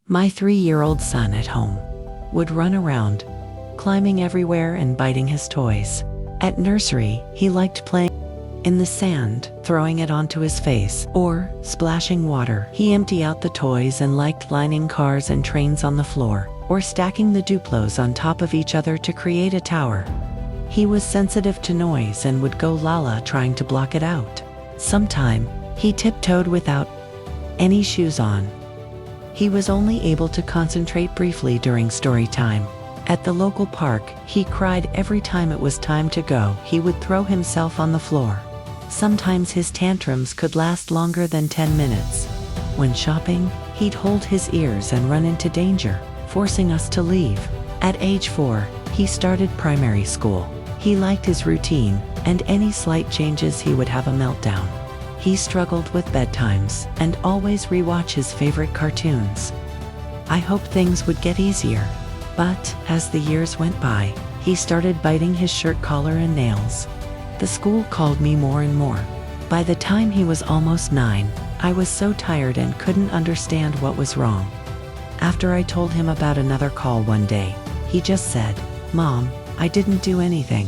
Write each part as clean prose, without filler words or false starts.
My 3-year-old son at home would run around, climbing everywhere and biting his toys. At nursery, he liked playing in the sand, throwing it onto his face, or splashing water. He emptied out the toys and liked lining cars and trains on the floor, or stacking the Duplos on top of each other to create a tower. He was sensitive to noise and would go la-la trying to block it out. Sometime, he tiptoed without any shoes on. He was only able to concentrate briefly during story time. At the local park, he cried every time it was time to go. He would throw himself on the floor. Sometimes his tantrums could last longer than 10 minutes. When shopping, he'd hold his ears and run into danger, forcing us to leave. At age 4, he started primary school. He liked his routine, and any slight changes he would have a meltdown. He struggled with bedtimes and always rewatch his favorite cartoons. I hoped things would get easier, but as the years went by, he started biting his shirt collar and nails. The school called me more and more. By the time he was almost 9, I was so tired and couldn't understand what was wrong. After I told him about another call one day, he just said, "Mom, I didn't do anything.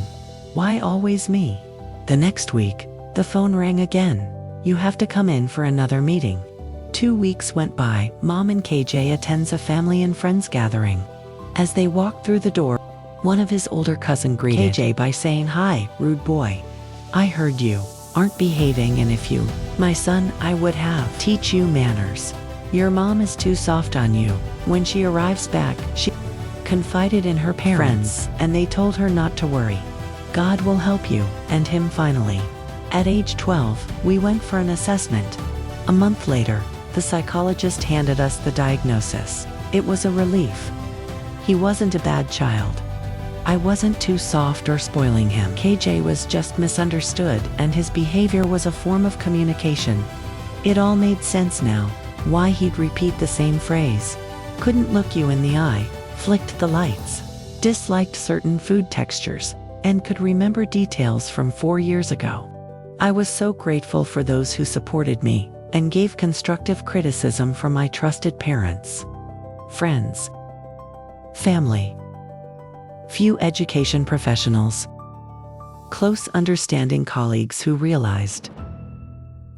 Why always me?" The next week, the phone rang again. "You have to come in for another meeting." 2 weeks went by. Mom and KJ attends a family and friends gathering. As they walked through the door, one of his older cousin greeted KJ by saying, "Hi, rude boy. I heard you aren't behaving, and if you, my son, I would have teach you manners. Your mom is too soft on you." When she arrives back, she confided in her parents, and they told her not to worry. God will help you, and him finally. At age 12, we went for an assessment. A month later, the psychologist handed us the diagnosis. It was a relief. He wasn't a bad child. I wasn't too soft or spoiling him. KJ was just misunderstood, and his behavior was a form of communication. It all made sense now, why he'd repeat the same phrase. Couldn't look you in the eye, flicked the lights, disliked certain food textures, and could remember details from 4 years ago. I was so grateful for those who supported me and gave constructive criticism from my trusted parents, friends, family, few education professionals, close understanding colleagues who realized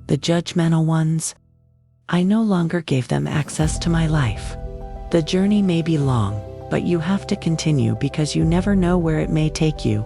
the judgmental ones. I no longer gave them access to my life. The journey may be long, but you have to continue because you never know where it may take you.